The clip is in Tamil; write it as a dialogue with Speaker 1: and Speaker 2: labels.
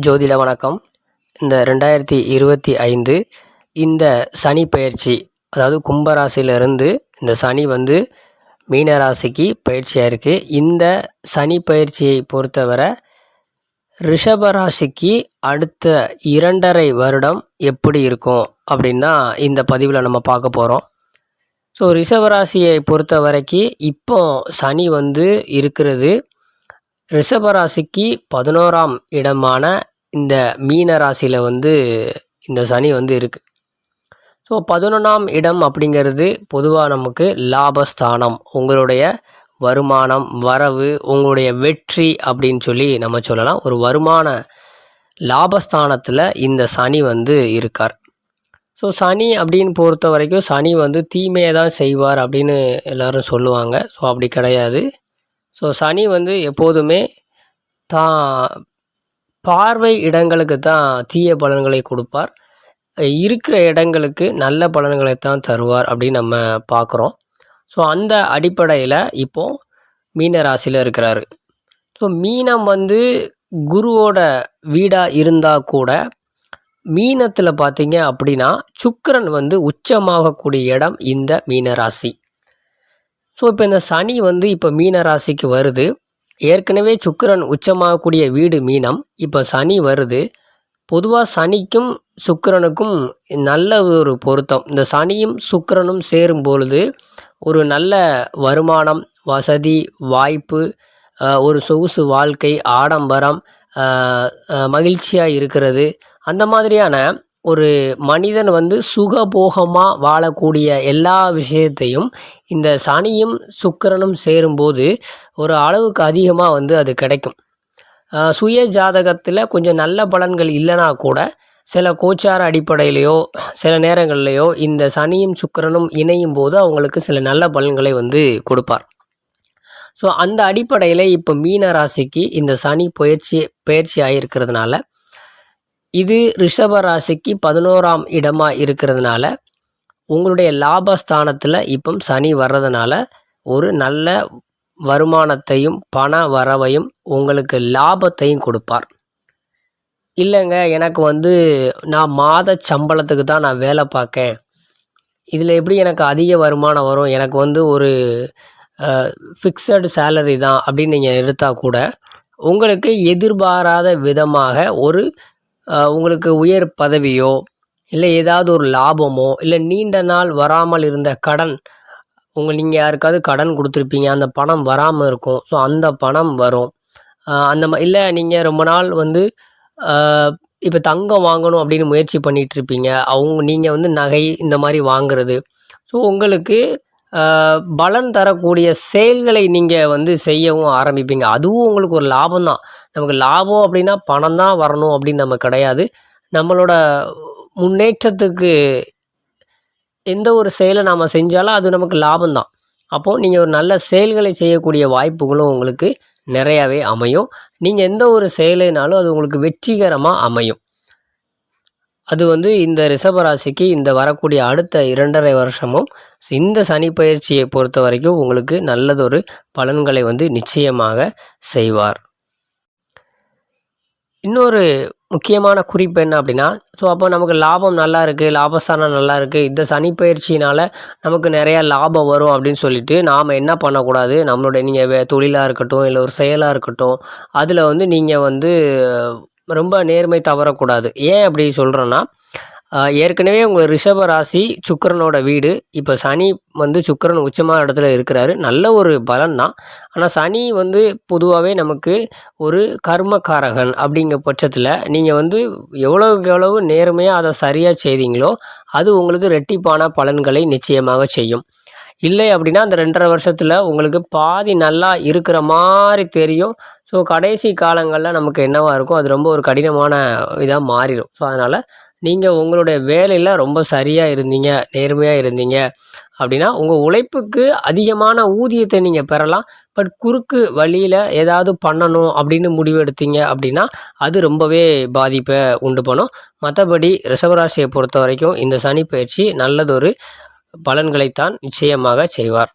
Speaker 1: ஜோதிட வணக்கம். இந்த 2025 இந்த சனி பயிற்சி, அதாவது கும்பராசியிலிருந்து இந்த சனி மீன ராசிக்கு பயிற்சியாக இருக்குது. இந்த சனி பயிற்சியை பொறுத்தவரை ரிஷபராசிக்கு அடுத்த 2.5 வருடம் எப்படி இருக்கும் அப்படின்னு தான் இந்த பதிவில் நம்ம பார்க்க போகிறோம். ஸோ ரிஷபராசியை பொறுத்த வரைக்கும் இப்போ சனி இருக்கிறது ரிஷபராசிக்கு 11ஆம் இடமான இந்த மீன ராசியில் இந்த சனி இருக்குது. ஸோ 11ஆம் இடம் அப்படிங்கிறது பொதுவாக நமக்கு லாபஸ்தானம், உங்களுடைய வருமானம், வரவு, உங்களுடைய வெற்றி அப்படின்னு சொல்லி நம்ம சொல்லலாம். ஒரு வருமான லாபஸ்தானத்தில் இந்த சனி இருக்கார். ஸோ சனி அப்படின்னு பொறுத்த வரைக்கும் சனி தீமையை தான் செய்வார் அப்படின்னு எல்லோரும் சொல்லுவாங்க. ஸோ அப்படி கிடையாது. ஸோ சனி எப்போதுமே தான் பார்வை இடங்களுக்கு தான் தீய பலன்களை கொடுப்பார், இருக்கிற இடங்களுக்கு நல்ல பலன்களை தான் தருவார் அப்படின்னு நம்ம பார்க்குறோம். ஸோ அந்த அடிப்படையில் இப்போது மீன ராசியில் இருக்கிறாரு. ஸோ மீனம் குருவோட வீடாக இருந்தால் கூட மீனத்தில் பார்த்தீங்க அப்படின்னா சுக்கிரன் உச்சமாகக்கூடிய இடம் இந்த மீனராசி. ஸோ இப்போ இந்த சனி இப்போ மீன ராசிக்கு வருது. ஏற்கனவே சுக்கிரன் உச்சமாகக்கூடிய வீடு மீனம், இப்போ சனி வருது. பொதுவாக சனிக்கும் சுக்கிரனுக்கும் நல்ல ஒரு பொருத்தம். இந்த சனியும் சுக்கிரனும் சேரும் பொழுது ஒரு நல்ல வருமானம், வசதி, வாய்ப்பு, ஒரு சொகுசு வாழ்க்கை, ஆடம்பரம், மகிழ்ச்சியாக இருக்கிறது, அந்த மாதிரியான ஒரு மனிதன் சுகபோகமாக வாழக்கூடிய எல்லா விஷயத்தையும் இந்த சனியும் சுக்கிரனும் சேரும்போது ஒரு அளவுக்கு அதிகமாக அது கிடைக்கும். சுய ஜாதகத்தில் கொஞ்சம் நல்ல பலன்கள் இல்லைனா கூட சில கோச்சார அடிப்படையிலையோ சில நேரங்கள்லையோ இந்த சனியும் சுக்கிரனும் இணையும் போது அவங்களுக்கு சில நல்ல பலன்களை கொடுப்பார். ஸோ அந்த அடிப்படையில் இப்போ மீன ராசிக்கு இந்த சனி பயிற்சி ஆகியிருக்கிறதுனால, இது ரிஷப ராசிக்கு 11ஆம் இடமாக இருக்கிறதுனால உங்களுடைய லாபஸ்தானத்தில் இப்போ சனி வர்றதுனால ஒரு நல்ல வருமானத்தையும் பண வரவையும் உங்களுக்கு லாபத்தையும் கொடுப்பார். இல்லைங்க, எனக்கு நான் மாத சம்பளத்துக்கு தான் நான் வேலை பார்க்கேன், இதில் எப்படி எனக்கு அதிக வருமானம் வரும், எனக்கு ஒரு ஃபிக்ஸடு சேலரி தான் அப்படின்னு நீங்கள் எடுத்தால் கூட உங்களுக்கு எதிர்பாராத விதமாக ஒரு உங்களுக்கு உயர் பதவியோ இல்லை ஏதாவது ஒரு லாபமோ இல்லை நீண்ட நாள் வராமல் இருந்த கடன், நீங்கள் யாருக்காவது கடன் கொடுத்துருப்பீங்க, அந்த பணம் வராமல் இருக்கும். ஸோ அந்த பணம் வரும். இல்லை நீங்கள் ரொம்ப நாள் இப்போ தங்கம் வாங்கணும் அப்படின்னு முயற்சி பண்ணிகிட்ருப்பீங்க, நீங்கள் நகை இந்த மாதிரி வாங்குறது. ஸோ உங்களுக்கு பலன் தரக்கூடிய செயல்களை நீங்கள் செய்யவும் ஆரம்பிப்பீங்க. அதுவும் உங்களுக்கு ஒரு லாபம் தான். நமக்கு லாபம் அப்படின்னா பணம் தான் வரணும் அப்படின்னு நம்ம கிடையாது. நம்மளோட முன்னேற்றத்துக்கு எந்த ஒரு செயலை நாம் செஞ்சாலும் அது நமக்கு லாபம்தான். அப்போது நீங்கள் ஒரு நல்ல செயல்களை செய்யக்கூடிய வாய்ப்புகளும் உங்களுக்கு நிறையாவே அமையும். நீங்கள் எந்த ஒரு செயலைனாலும் அது உங்களுக்கு வெற்றிகரமாக அமையும். அது இந்த ரிஷபராசிக்கு இந்த வரக்கூடிய அடுத்த 2.5 வருஷமும் இந்த சனி பயிற்சியை பொறுத்த வரைக்கும் உங்களுக்கு நல்லதொரு பலன்களை நிச்சயமாக செய்வார். இன்னொரு முக்கியமான குறிப்பு என்ன அப்படின்னா, ஸோ அப்போ நமக்கு லாபம் நல்லா இருக்குது, லாபஸ்தானம் நல்லா இருக்குது, இந்த சனி பயிற்சினால் நமக்கு நிறையா லாபம் வரும் அப்படின்னு சொல்லிட்டு நாம் என்ன பண்ணக்கூடாது, நம்மளுடைய நீங்கள் தொழிலாக இருக்கட்டும் இல்லை ஒரு செயலாக இருக்கட்டும், அதில் நீங்கள் ரொம்ப நேர்மை தவறக்கூடாது. ஏன் அப்படி சொல்கிறேன்னா, ஏற்கனவே உங்கள் ரிஷப ராசி சுக்கிரனோட வீடு, இப்போ சனி சுக்கிரன் உச்சமான இடத்துல இருக்கிறாரு, நல்ல ஒரு பலன் தான். ஆனால் சனி பொதுவாகவே நமக்கு ஒரு கர்மக்காரகன். அப்படிங்கிற பட்சத்தில் நீங்கள் எவ்வளவுக்கு எவ்வளவு நேர்மையாக அதை சரியாக செய்தீங்களோ அது உங்களுக்கு ரெட்டிப்பான பலன்களை நிச்சயமாக செய்யும். இல்லை அப்படின்னா அந்த 2.5 வருஷத்தில் உங்களுக்கு பாதி நல்லா இருக்கிற மாதிரி தெரியும். ஸோ கடைசி காலங்களில் நமக்கு என்னவாக இருக்கும், அது ரொம்ப ஒரு கடினமான இதாக மாறிடும். ஸோ அதனால் நீங்கள் உங்களுடைய வேலையில் ரொம்ப சரியாக இருந்தீங்க, நேர்மையாக இருந்தீங்க அப்படின்னா உங்கள் உழைப்புக்கு அதிகமான ஊதியத்தை நீங்கள் பெறலாம். பட் குறுக்கு வழியில் ஏதாவது பண்ணணும் அப்படின்னு முடிவு எடுத்தீங்க அப்படின்னா அது ரொம்பவே பாதிப்பை உண்டு பண்ணும். மற்றபடி ரிஷபராசியை பொறுத்த வரைக்கும் இந்த சனி பயிற்சி நல்லதொரு பலன்களைத்தான் நிச்சயமாக செய்வார்.